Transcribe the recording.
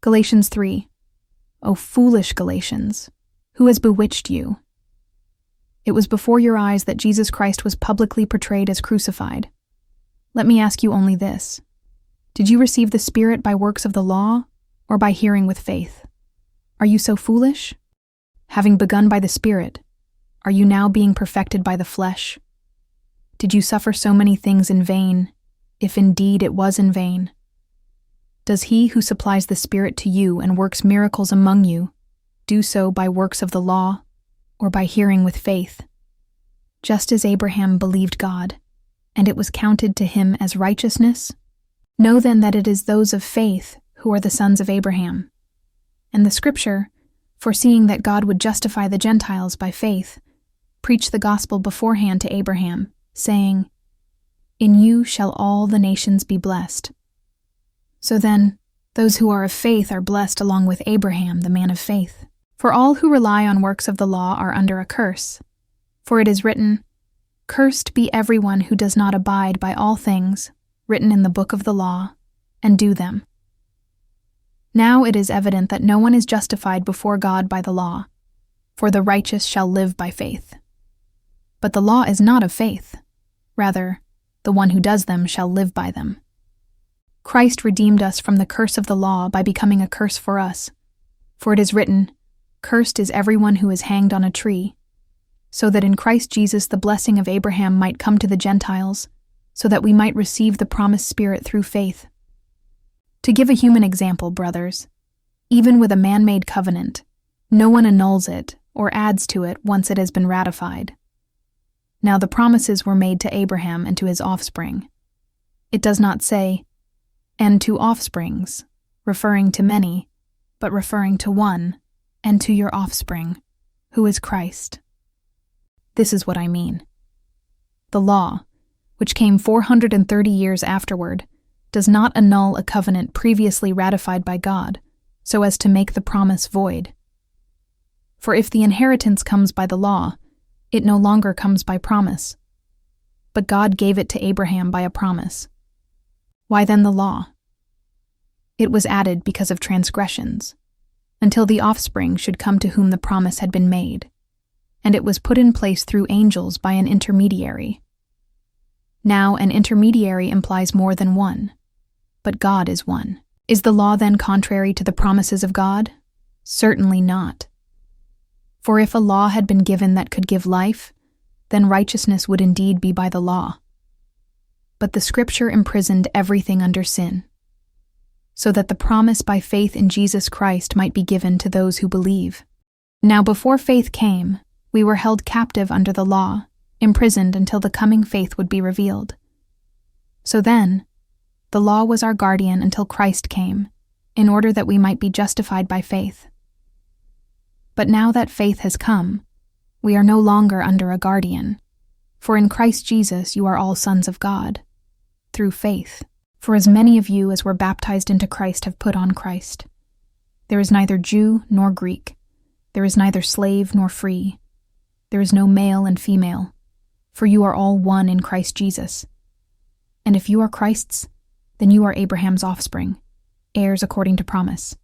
Galatians 3. O foolish Galatians, who has bewitched you? It was before your eyes that Jesus Christ was publicly portrayed as crucified. Let me ask you only this. Did you receive the Spirit by works of the law, or by hearing with faith? Are you so foolish? Having begun by the Spirit, are you now being perfected by the flesh? Did you suffer so many things in vain, if indeed it was in vain? Does he who supplies the Spirit to you and works miracles among you do so by works of the law, or by hearing with faith? Just as Abraham believed God, and it was counted to him as righteousness, know then that it is those of faith who are the sons of Abraham. And the Scripture, foreseeing that God would justify the Gentiles by faith, preached the gospel beforehand to Abraham, saying, "In you shall all the nations be blessed." So then, those who are of faith are blessed along with Abraham, the man of faith. For all who rely on works of the law are under a curse. For it is written, "Cursed be everyone who does not abide by all things written in the book of the law, and do them." Now it is evident that no one is justified before God by the law, for the righteous shall live by faith. But the law is not of faith. Rather, the one who does them shall live by them. Christ redeemed us from the curse of the law by becoming a curse for us. For it is written, "Cursed is everyone who is hanged on a tree," so that in Christ Jesus the blessing of Abraham might come to the Gentiles, so that we might receive the promised Spirit through faith. To give a human example, brothers, even with a man-made covenant, no one annuls it or adds to it once it has been ratified. Now the promises were made to Abraham and to his offspring. It does not say, "and to offsprings," referring to many, but referring to one, "and to your offspring," who is Christ. This is what I mean. The law, which came 430 years afterward, does not annul a covenant previously ratified by God, so as to make the promise void. For if the inheritance comes by the law, it no longer comes by promise. But God gave it to Abraham by a promise. Why then the law? It was added because of transgressions, until the offspring should come to whom the promise had been made, and it was put in place through angels by an intermediary. Now an intermediary implies more than one, but God is one. Is the law then contrary to the promises of God? Certainly not. For if a law had been given that could give life, then righteousness would indeed be by the law. But the Scripture imprisoned everything under sin, so that the promise by faith in Jesus Christ might be given to those who believe. Now before faith came, we were held captive under the law, imprisoned until the coming faith would be revealed. So then, the law was our guardian until Christ came, in order that we might be justified by faith. But now that faith has come, we are no longer under a guardian, for in Christ Jesus you are all sons of God, through faith. For as many of you as were baptized into Christ have put on Christ. There is neither Jew nor Greek, there is neither slave nor free, there is no male and female, for you are all one in Christ Jesus. And if you are Christ's, then you are Abraham's offspring, heirs according to promise.